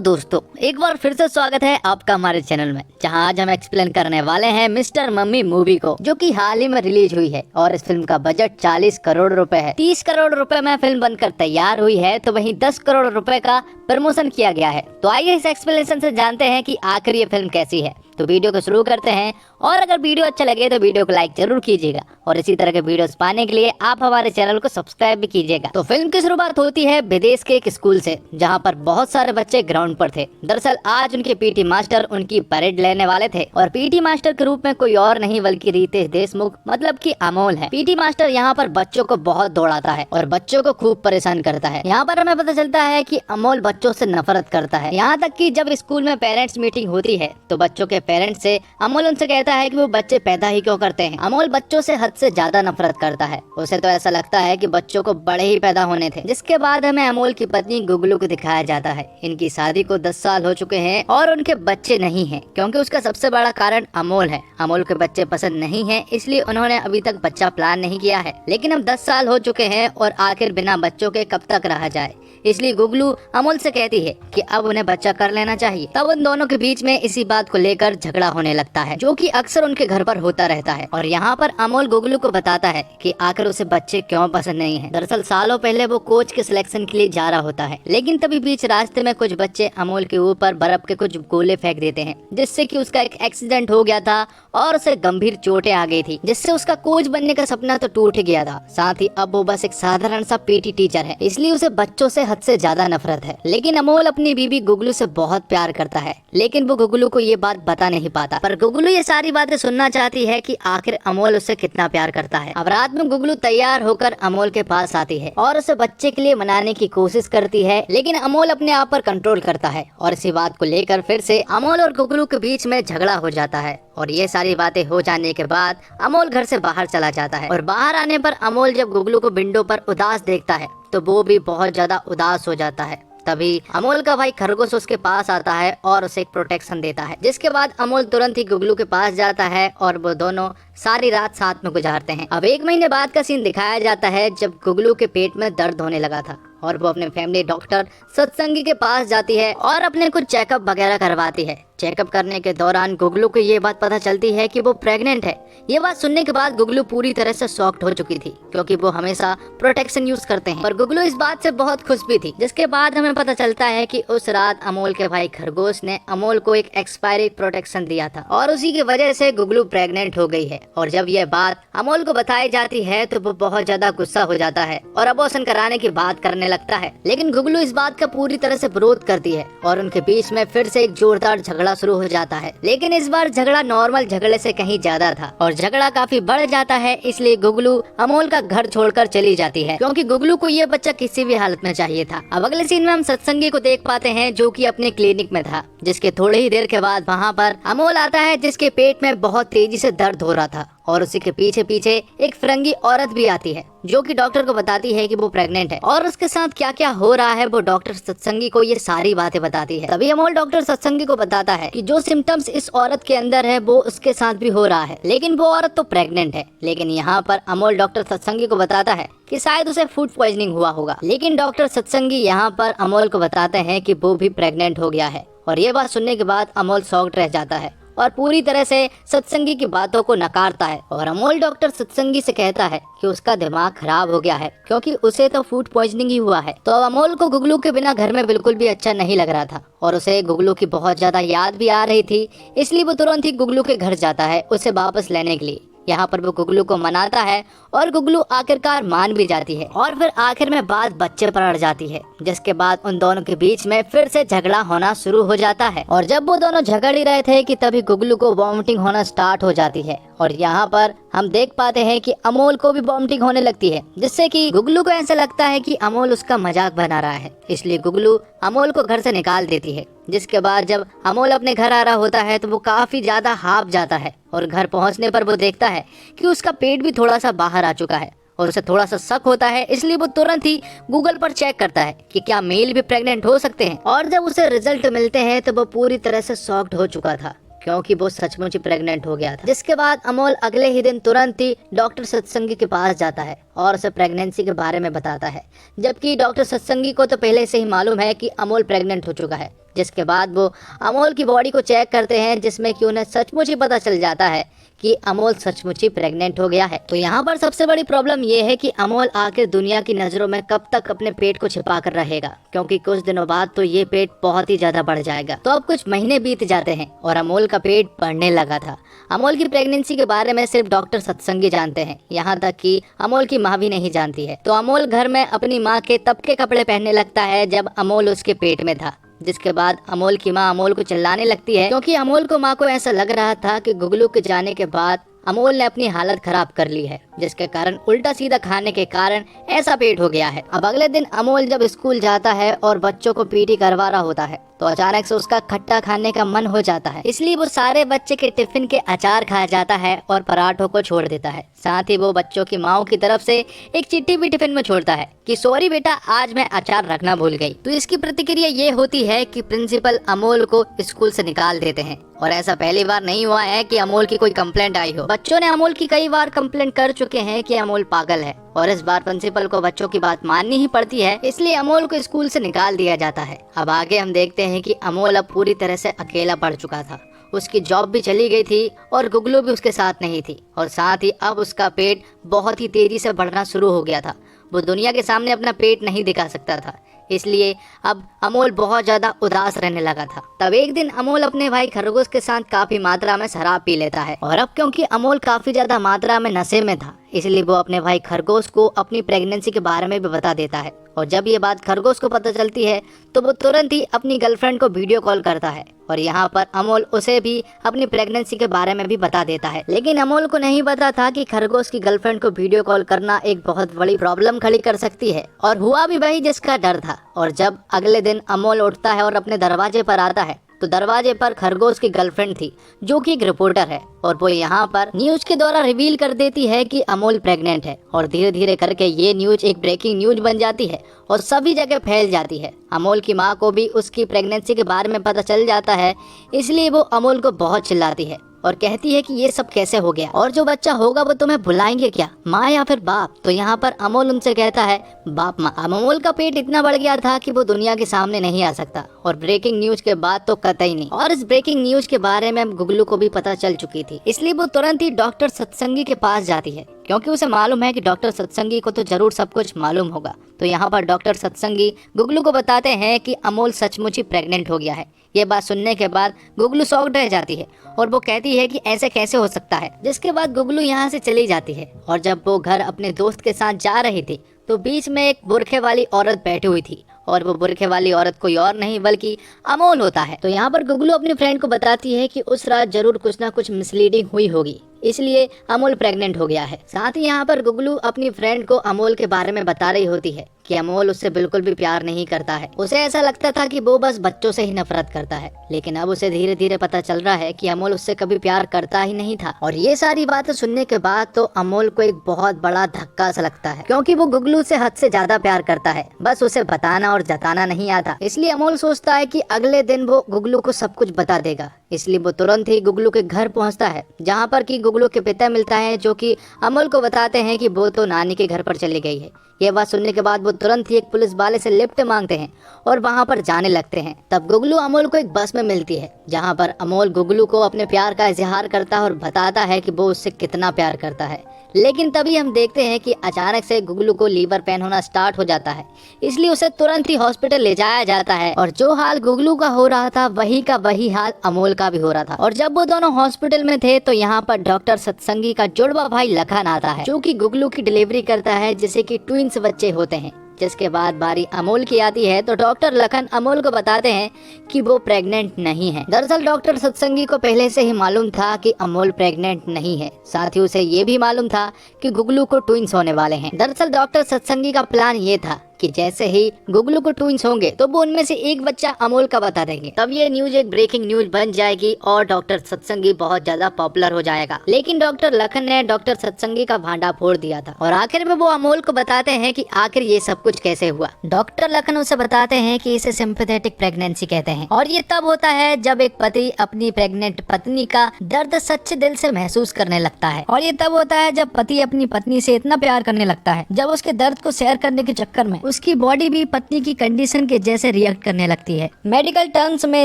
दोस्तों, एक बार फिर से स्वागत है आपका हमारे चैनल में, जहां आज हम एक्सप्लेन करने वाले हैं मिस्टर मम्मी मूवी को, जो कि हाल ही में रिलीज हुई है। और इस फिल्म का बजट 40 करोड़ रुपए है। 30 करोड़ रुपए में फिल्म बनकर तैयार हुई है, तो वहीं 10 करोड़ रुपए का प्रमोशन किया गया है। तो आइए इस एक्सप्लेनेशन से जानते हैं कि आखिर ये फिल्म कैसी है। तो वीडियो को शुरू करते हैं, और अगर वीडियो अच्छा लगे तो वीडियो को लाइक जरूर कीजिएगा, और इसी तरह के वीडियोस पाने के लिए आप हमारे चैनल को सब्सक्राइब भी कीजिएगा। तो फिल्म की शुरुआत होती है विदेश के एक स्कूल से, जहां पर बहुत सारे बच्चे ग्राउंड पर थे। दरअसल आज उनके पीटी मास्टर उनकी परेड लेने वाले थे, और पीटी मास्टर के रूप में कोई और नहीं बल्कि रितेश देशमुख मतलब कि अमोल है। पीटी मास्टर यहाँ पर बच्चों को बहुत दौड़ाता है और बच्चों को खूब परेशान करता है। यहाँ पर हमें पता चलता है कि अमोल बच्चों से नफरत करता है। यहाँ तक कि जब स्कूल में पेरेंट्स मीटिंग होती है तो बच्चों के पेरेंट्स से अमोल उनसे कहता है कि वो बच्चे पैदा ही क्यों करते हैं। अमोल बच्चों से हद से ज्यादा नफरत करता है। उसे तो ऐसा लगता है कि बच्चों को बड़े ही पैदा होने थे। जिसके बाद हमें अमोल की पत्नी गुगलू को दिखाया जाता है। इनकी शादी को 10 साल हो चुके हैं और उनके बच्चे नहीं हैं, क्योंकि उसका सबसे बड़ा कारण अमोल है। अमोल के बच्चे पसंद नहीं है, इसलिए उन्होंने अभी तक बच्चा प्लान नहीं किया है। लेकिन अब 10 साल हो चुके हैं और आखिर बिना बच्चों के कब तक रहा जाए, इसलिए गुगलू अमोल से कहती है कि अब उन्हें बच्चा कर लेना चाहिए। तब उन दोनों के बीच में इसी बात को लेकर झगड़ा होने लगता है, जो कि अक्सर उनके घर पर होता रहता है। और यहाँ पर अमोल गुगलू को बताता है कि आखिर उसे बच्चे क्यों पसंद नहीं है। दरअसल सालों पहले वो कोच के सिलेक्शन के लिए जा रहा होता है, लेकिन तभी बीच रास्ते में कुछ बच्चे अमोल के ऊपर बर्फ के कुछ गोले फेंक देते हैं, जिससे कि उसका एक एक्सीडेंट हो गया था और उसे गंभीर चोटें आ गई थी, जिससे उसका कोच बनने का सपना तो टूट गया था। साथ ही अब वो बस एक साधारण सा पीटी टीचर है, इसलिए उसे बच्चों से हद से ज्यादा नफरत है। लेकिन अमोल अपनी बीबी गुगलू से बहुत प्यार करता है, लेकिन वो गुगलू को ये बात बता नहीं पाता। पर गुगलू ये सारी बातें सुनना चाहती है कि आखिर अमोल उससे कितना प्यार करता है। अब रात में गुगलू तैयार होकर अमोल के पास आती है और उसे बच्चे के लिए मनाने की कोशिश करती है, लेकिन अमोल अपने आप पर कंट्रोल करता है। और इसी बात को लेकर फिर से अमोल और गुगलू के बीच में झगड़ा हो जाता है। और ये सारी बातें हो जाने के बाद अमोल घर से बाहर चला जाता है। और बाहर आने पर अमोल जब गुगलू को विंडो पर उदास देखता है तो वो भी बहुत ज्यादा उदास हो जाता है। तभी अमोल का भाई खरगोश उसके पास आता है और उसे एक प्रोटेक्शन देता है, जिसके बाद अमोल तुरंत ही गुगलू के पास जाता है और वो दोनों सारी रात साथ में गुजारते हैं। अब 1 महीने बाद का सीन दिखाया जाता है, जब गुगलू के पेट में दर्द होने लगा था और वो अपने फैमिली डॉक्टर सत्संगी के पास जाती है और अपने कुछ चेकअप वगैरह करवाती है। चेकअप करने के दौरान गुगलू को ये बात पता चलती है कि वो प्रेग्नेंट है। ये बात सुनने के बाद गुगलू पूरी तरह से शॉक्ड हो चुकी थी, क्योंकि वो हमेशा प्रोटेक्शन यूज करते हैं। पर गुगलू इस बात से बहुत खुश भी थी। जिसके बाद हमें पता चलता है कि उस रात अमोल के भाई खरगोश ने अमोल को एक एक्सपायरी प्रोटेक्शन दिया था, और उसी की वजह से गुगलू प्रेग्नेंट हो गई है। और जब यह बात अमोल को बताई जाती है तो वो बहुत ज्यादा गुस्सा हो जाता है और अबॉर्शन कराने की बात करने लगता है। लेकिन गुगलू इस बात का पूरी तरह से विरोध करती है और उनके बीच में फिर से एक जोरदार झगड़ा शुरू हो जाता है। लेकिन इस बार झगड़ा नॉर्मल झगड़े से कहीं ज्यादा था और झगड़ा काफी बढ़ जाता है। इसलिए गुगलू अमोल का घर छोड़कर चली जाती है, क्योंकि गुगलू को ये बच्चा किसी भी हालत में चाहिए था। अब अगले सीन में हम सत्संगी को देख पाते हैं, जो कि अपने क्लिनिक में था, जिसके थोड़ी ही देर के बाद वहाँ पर अमोल आता है, जिसके पेट में बहुत तेजी से दर्द हो रहा था। और उसी के पीछे पीछे एक फिरंगी औरत भी आती है, जो कि डॉक्टर को बताती है कि वो प्रेग्नेंट है और उसके साथ क्या क्या हो रहा है वो डॉक्टर सत्संगी को ये सारी बातें बताती है। तभी अमोल डॉक्टर सत्संगी को बताता है कि जो सिम्टम्स इस औरत के अंदर है वो उसके साथ भी हो रहा है, लेकिन वो औरत तो प्रेग्नेंट है। लेकिन यहाँ पर अमोल डॉक्टर सत्संगी को बताता है कि शायद उसे फूड पॉइजनिंग हुआ होगा। लेकिन डॉक्टर सत्संगी यहाँ पर अमोल को बताते हैं कि वो भी प्रेग्नेंट हो गया है। और ये बात सुनने के बाद अमोल शॉक्ड रह जाता है और पूरी तरह से सत्संगी की बातों को नकारता है। और अमोल डॉक्टर सत्संगी से कहता है कि उसका दिमाग खराब हो गया है, क्योंकि उसे तो फूड पॉइजनिंग ही हुआ है। तो अब अमोल को गुगलू के बिना घर में बिल्कुल भी अच्छा नहीं लग रहा था और उसे गुगलू की बहुत ज्यादा याद भी आ रही थी। इसलिए वो तुरंत ही गुगलू के घर जाता है उसे वापस लेने के लिए। यहाँ पर वो गुगलू को मनाता है और गुगलू आखिरकार मान भी जाती है। और फिर आखिर में बात बच्चे पर अड़ जाती है, जिसके बाद उन दोनों के बीच में फिर से झगड़ा होना शुरू हो जाता है। और जब वो दोनों झगड़ ही रहे थे कि तभी गुगलू को वॉमिटिंग होना स्टार्ट हो जाती है। और यहाँ पर हम देख पाते हैं कि अमोल को भी वॉमिटिंग होने लगती है, जिससे कि गुगलू को ऐसा लगता है कि अमोल उसका मजाक बना रहा है। इसलिए गुगलू अमोल को घर से निकाल देती है। जिसके बाद जब अमोल अपने घर आ रहा होता है तो वो काफी ज्यादा हाफ जाता है और घर पहुंचने पर वो देखता है कि उसका पेट भी थोड़ा सा बाहर आ चुका है और उसे थोड़ा सा शक होता है। इसलिए वो तुरंत ही गूगल पर चेक करता है कि क्या मेल भी प्रेग्नेंट हो सकते हैं। और जब उसे रिजल्ट मिलते हैं तो वो पूरी तरह से शॉक्ड हो चुका था, क्योंकि वो सचमुच ही प्रेग्नेंट हो गया था। जिसके बाद अमोल अगले ही दिन तुरंत ही डॉक्टर सत्संगी के पास जाता है और उसे प्रेगनेंसी के बारे में बताता है, जबकि डॉक्टर सत्संगी को तो पहले से ही मालूम है कि अमोल प्रेग्नेंट हो चुका है। जिसके बाद वो अमोल की बॉडी को चेक करते हैं, जिसमें कि उन्हें सचमुच ही पता चल जाता है कि अमोल सचमुच ही प्रेग्नेंट हो गया है। तो यहाँ पर सबसे बड़ी प्रॉब्लम ये है कि अमोल आखिर दुनिया की नजरों में कब तक अपने पेट को छिपा कर रहेगा, क्योंकि कुछ दिनों बाद तो ये पेट बहुत ही ज्यादा बढ़ जाएगा। तो अब कुछ महीने बीत जाते हैं और अमोल का पेट बढ़ने लगा था। अमोल की प्रेगनेंसी के बारे में सिर्फ डॉक्टर सत्संगी जानते हैं, यहाँ तक कि अमोल की माँ भी नहीं जानती है। तो अमोल घर में अपनी माँ के तब के कपड़े पहनने लगता है जब अमोल उसके पेट में था। जिसके बाद अमोल की माँ अमोल को चिल्लाने लगती है, क्योंकि अमोल को माँ को ऐसा लग रहा था कि गुगलू के जाने के बाद अमोल ने अपनी हालत खराब कर ली है, जिसके कारण उल्टा सीधा खाने के कारण ऐसा पेट हो गया है। अब अगले दिन अमोल जब स्कूल जाता है और बच्चों को पीटी करवा रहा होता है, तो अचानक से उसका खट्टा खाने का मन हो जाता है। इसलिए वो सारे बच्चे के टिफिन के अचार खा जाता है और पराठों को छोड़ देता है। साथ ही वो बच्चों की माओ की तरफ से एक चिट्ठी भी टिफिन में छोड़ता है कि सॉरी बेटा, आज मैं अचार रखना भूल गई। तो इसकी प्रतिक्रिया ये होती है कि प्रिंसिपल अमोल को स्कूल से निकाल देते हैं। और ऐसा पहली बार नहीं हुआ है कि अमोल की कोई कंप्लेंट आई हो। बच्चों ने अमोल की कई बार कंप्लेंट कर चुके हैं कि अमोल पागल है, और इस बार प्रिंसिपल को बच्चों की बात माननी ही पड़ती है, इसलिए अमोल को स्कूल से निकाल दिया जाता है। अब आगे हम देखते हैं कि अमोल अब पूरी तरह से अकेला पड़ चुका था। उसकी जॉब भी चली गई थी और गुगलू भी उसके साथ नहीं थी, और साथ ही अब उसका पेट बहुत ही तेजी से बढ़ना शुरू हो गया था। वो दुनिया के सामने अपना पेट नहीं दिखा सकता था, इसलिए अब अमोल बहुत ज्यादा उदास रहने लगा था। तब एक दिन अमोल अपने भाई खरगोश के साथ काफी मात्रा में शराब पी लेता है, और अब क्योंकि अमोल काफी ज्यादा मात्रा में नशे में था, इसलिए वो अपने भाई खरगोश को अपनी प्रेगनेंसी के बारे में भी बता देता है। और जब ये बात खरगोश को पता चलती है तो वो तुरंत ही अपनी गर्लफ्रेंड को वीडियो कॉल करता है, और यहाँ पर अमोल उसे भी अपनी प्रेगनेंसी के बारे में भी बता देता है। लेकिन अमोल को नहीं पता था कि खरगोश की गर्लफ्रेंड को वीडियो कॉल करना एक बहुत बड़ी प्रॉब्लम खड़ी कर सकती है, और हुआ भी वही जिसका डर था। और जब अगले दिन अमोल उठता है और अपने दरवाजे पर आता है, तो दरवाजे पर खरगोश की गर्लफ्रेंड थी, जो कि एक रिपोर्टर है, और वो यहाँ पर न्यूज के द्वारा रिवील कर देती है कि अमोल प्रेग्नेंट है। और धीरे धीरे करके ये न्यूज एक ब्रेकिंग न्यूज बन जाती है और सभी जगह फैल जाती है। अमोल की माँ को भी उसकी प्रेगनेंसी के बारे में पता चल जाता है, इसलिए वो अमोल को बहुत चिल्लाती है और कहती है कि ये सब कैसे हो गया, और जो बच्चा होगा वो तुम्हें भुलाएंगे क्या, माँ या फिर बाप। तो यहाँ पर अमोल उनसे कहता है बाप माँ। अमोल का पेट इतना बढ़ गया था कि वो दुनिया के सामने नहीं आ सकता, और ब्रेकिंग न्यूज के बाद तो कतई नहीं। और इस ब्रेकिंग न्यूज के बारे में गुगलू को भी पता चल चुकी थी, इसलिए वो तुरंत ही डॉक्टर सत्संगी के पास जाती है, क्योंकि उसे मालूम है कि डॉक्टर सत्संगी को तो जरूर सब कुछ मालूम होगा। तो यहाँ पर डॉक्टर सत्संगी गुगलू को बताते हैं कि अमोल सचमुच ही प्रेग्नेंट हो गया है। ये बात सुनने के बाद गुगलू शॉक्ड रह जाती है और वो कहती है कि ऐसे कैसे हो सकता है। जिसके बाद गुगलू यहाँ से चली जाती है, और जब वो घर अपने दोस्त के साथ जा रही थी तो बीच में एक बुरखे वाली औरत बैठी हुई थी, और वो बुरखे वाली औरत कोई और नहीं बल्कि अमोल होता है। तो यहाँ पर गुगलू अपनी फ्रेंड को बताती है कि उस रात जरूर कुछ ना कुछ मिसलीडिंग हुई होगी, इसलिए अमोल प्रेग्नेंट हो गया है। साथ ही यहाँ पर गुगलू अपनी फ्रेंड को अमोल के बारे में बता रही होती है कि अमोल उससे बिल्कुल भी प्यार नहीं करता है। उसे ऐसा लगता था कि वो बस बच्चों से ही नफरत करता है, लेकिन अब उसे धीरे धीरे पता चल रहा है कि अमोल उससे कभी प्यार करता ही नहीं था। और ये सारी बातें सुनने के बाद तो अमोल को एक बहुत बड़ा धक्का सा लगता है, क्योंकि वो गुगलू से हद से ज्यादा प्यार करता है, बस उसे बताना और जताना नहीं आता। इसलिए अमोल सोचता है कि अगले दिन वो गुगलू को सब कुछ बता देगा। इसलिए वो तुरंत ही गुगलू के घर पहुंचता है, जहां पर कि गुगलू के पिता मिलता है, जो कि अमोल को बताते हैं कि वो तो नानी के घर पर चली गई है। ये बात सुनने के बाद वो तुरंत ही एक पुलिस वाले से लिफ्ट मांगते हैं और वहां पर जाने लगते हैं। तब गुगलू अमोल को एक बस में मिलती है, जहां पर अमोल गुगलू को अपने प्यार का इजहार करता है और बताता है कि वो उससे कितना प्यार करता है। लेकिन तभी हम देखते हैं कि अचानक से गुगलू को लीवर पेन होना स्टार्ट हो जाता है, इसलिए उसे तुरंत ही हॉस्पिटल ले जाया जाता है। और जो हाल गुगलू का हो रहा था वही का वही हाल अमोल का भी हो रहा था। और जब वो दोनों हॉस्पिटल में थे तो यहाँ पर डॉक्टर सत्संगी का जुड़वा भाई लखन आता है, जो कि गुगलू की डिलीवरी करता है, जिसे कि ट्विंस बच्चे होते हैं। जिसके बाद बारी अमोल की आती है तो डॉक्टर लखन अमोल को बताते हैं कि वो प्रेग्नेंट नहीं है। दरअसल डॉक्टर सत्संगी को पहले से ही मालूम था कि अमोल प्रेग्नेंट नहीं है, साथ ही उसे ये भी मालूम था कि गुगलू को ट्विंस होने वाले हैं। दरअसल डॉक्टर सत्संगी का प्लान ये था कि जैसे ही गुगलू को ट्विंस होंगे तो वो उनमें से एक बच्चा अमोल का बता देंगे। तब ये न्यूज एक ब्रेकिंग न्यूज बन जाएगी और डॉक्टर सत्संगी बहुत ज्यादा पॉपुलर हो जाएगा। लेकिन डॉक्टर लखन ने डॉक्टर सत्संगी का भांडा फोड़ दिया था और आखिर में वो अमोल को बताते हैं कि आखिर ये सब कुछ कैसे हुआ। डॉक्टर लखन उसे बताते हैं कि इसे सिंपैथेटिक प्रेगनेंसी कहते हैं और ये तब होता है जब एक पति अपनी प्रेग्नेंट पत्नी का दर्द सच्चे दिल से महसूस करने लगता है। और ये तब होता है जब पति अपनी पत्नी से इतना प्यार करने लगता है जब उसके दर्द को शेयर करने के चक्कर में उसकी बॉडी भी पत्नी की कंडीशन के जैसे रिएक्ट करने लगती है। मेडिकल टर्म्स में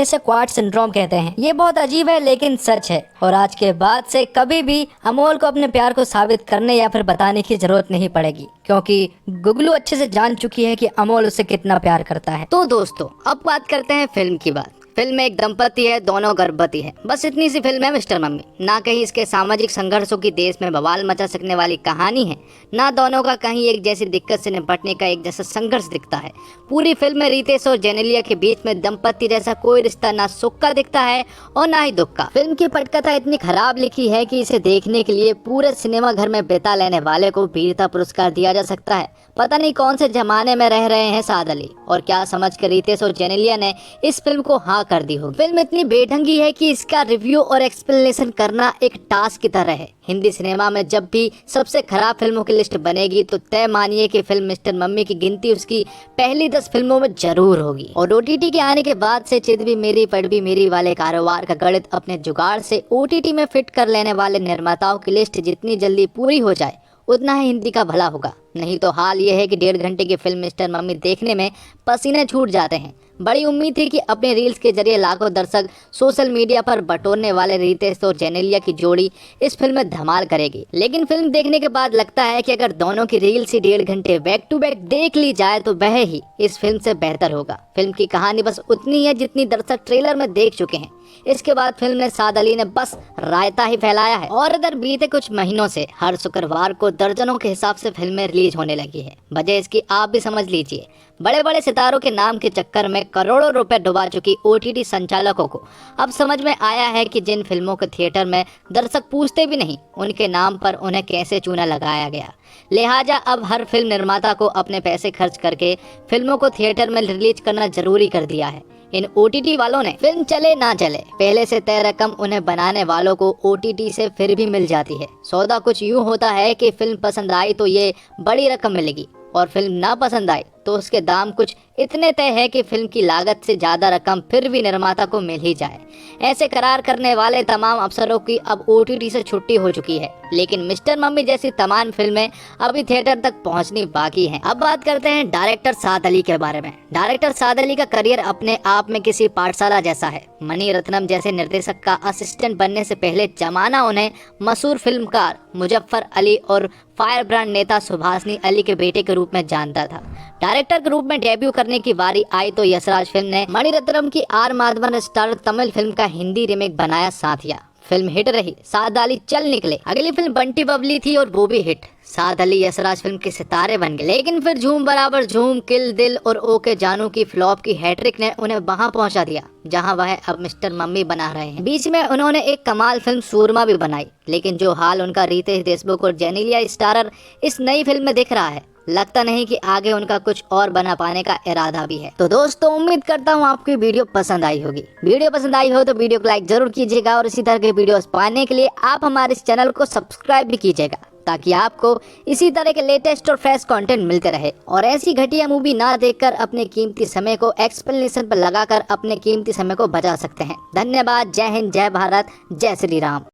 इसे क्वार्ट सिंड्रोम कहते हैं। ये बहुत अजीब है लेकिन सच है और आज के बाद से कभी भी अमोल को अपने प्यार को साबित करने या फिर बताने की जरूरत नहीं पड़ेगी, क्योंकि गुगलू अच्छे से जान चुकी है कि अमोल उसे कितना प्यार करता है। तो दोस्तों अब बात करते हैं फिल्म की बात। फिल्म में एक दंपति है, दोनों गर्भवती है, बस इतनी सी फिल्म है मिस्टर मम्मी। ना कहीं इसके सामाजिक संघर्षों की देश में बवाल मचा सकने वाली कहानी है, ना दोनों का कहीं एक जैसी दिक्कत से निपटने का एक जैसा संघर्ष दिखता है। पूरी फिल्म में रितेश और जेनेलिया के बीच में दंपति जैसा कोई रिश्ता ना सुख का दिखता है और ना ही दुख का। फिल्म की पटकथा इतनी खराब लिखी है कि इसे देखने के लिए पूरे सिनेमा घर में बिता लेने वाले को वीरता पुरस्कार दिया जा सकता है। पता नहीं कौन से जमाने में रह रहे हैं साद अली और क्या समझ कर रितेश और जेनेलिया ने इस फिल्म को हाँ कर दी होगी। फिल्म इतनी बेढंगी है कि इसका रिव्यू और एक्सप्लेनेशन करना एक टास्क की तरह है। हिंदी सिनेमा में जब भी सबसे खराब फिल्मों की लिस्ट बनेगी तो तय मानिए कि फिल्म मिस्टर मम्मी की गिनती उसकी पहली 10 फिल्मों में जरूर होगी। और OTT के आने के बाद से चित भी मेरी पट भी मेरी वाले कारोबार का गणित अपने जुगाड़ से OTT में फिट कर लेने वाले निर्माताओं की लिस्ट जितनी जल्दी पूरी हो जाए उतना ही हिंदी का भला होगा। नहीं तो हाल ये है कि 1.5 घंटे की फिल्म मिस्टर मम्मी देखने में पसीने छूट जाते हैं। बड़ी उम्मीद थी कि अपने रील्स के जरिए लाखों दर्शक सोशल मीडिया पर बटोरने वाले रितेश और जेनेलिया की जोड़ी इस फिल्म में धमाल करेगी, लेकिन फिल्म देखने के बाद लगता है कि अगर दोनों की रील्स ही 1.5 घंटे बैक टू बैक देख ली जाए तो वह ही इस फिल्म से बेहतर होगा। फिल्म की कहानी बस उतनी है जितनी दर्शक ट्रेलर में देख चुके हैं। इसके बाद फिल्म ने साद अली ने बस रायता ही फैलाया है और इधर बीते कुछ महीनों से हर शुक्रवार को दर्जनों के हिसाब से फिल्में रिलीज होने लगी है। वजह इसकी आप भी समझ लीजिए। बड़े बड़े सितारों के नाम के चक्कर में करोड़ों रुपए डुबा चुकी OTT संचालकों को अब समझ में आया है कि जिन फिल्मों के थिएटर में दर्शक पूछते भी नहीं उनके नाम पर उन्हें कैसे चूना लगाया गया। लिहाजा अब हर फिल्म निर्माता को अपने पैसे खर्च करके फिल्मों को थिएटर में रिलीज करना जरूरी कर दिया है। इन OTT वालों ने फिल्म चले ना चले पहले से तय रकम उन्हें बनाने वालों को OTT से फिर भी मिल जाती है। सौदा कुछ यूं होता है कि फिल्म पसंद आई तो ये बड़ी रकम मिलेगी और फिल्म ना पसंद आई तो उसके दाम कुछ इतने तय है कि फिल्म की लागत से ज्यादा रकम फिर भी निर्माता को मिल ही जाए। ऐसे करार करने वाले तमाम अफसरों की अब OTT से छुट्टी हो चुकी है, लेकिन मिस्टर मम्मी जैसी तमाम फिल्में अभी थिएटर तक पहुंचनी बाकी हैं। अब बात करते हैं डायरेक्टर साद अली के बारे में। डायरेक्टर साद अली का करियर अपने आप में किसी पाठशाला जैसा है। मणि रत्नम जैसे निर्देशक का असिस्टेंट बनने से पहले जमाना उन्हें मशहूर फिल्मकार मुजफ्फर अली और फायर ब्रांड नेता सुभाषनी अली के बेटे के रूप में जानता था। डायरेक्टर के रूप में डेब्यू करने की बारी आई तो यशराज फिल्म ने मणिरत्नम की R Madhavan star Tamil film का हिंदी रीमेक बनाया साथिया। फिल्म हिट रही, साद अली चल निकले। अगली फिल्म बंटी बबली थी और वो भी हिट। साद अली यशराज फिल्म के सितारे बन गए, लेकिन फिर झूम बराबर झूम, किल दिल और ओके जानू की फ्लॉप की हैट्रिक ने उन्हें वहां पहुंचा दिया जहां वह अब मिस्टर मम्मी बना रहे हैं। बीच में उन्होंने एक कमाल फिल्म सूरमा भी बनाई, लेकिन जो हाल उनका रितेश देशमुख और जेनेलिया स्टारर इस नई फिल्म में दिख रहा है, लगता नहीं कि आगे उनका कुछ और बना पाने का इरादा भी है। तो दोस्तों उम्मीद करता हूँ आपकी वीडियो पसंद आई होगी। वीडियो पसंद आई हो तो वीडियो को लाइक जरूर कीजिएगा और इसी तरह के वीडियोस पाने के लिए आप हमारे इस चैनल को सब्सक्राइब भी कीजिएगा, ताकि आपको इसी तरह के लेटेस्ट और फ्रेश कंटेंट मिलते रहे और ऐसी घटिया मूवी ना देखकर अपने कीमती समय को एक्सप्लेनेशन पर लगाकर अपने कीमती समय को बचा सकते हैं। धन्यवाद। जय हिंद, जय भारत, जय श्री राम।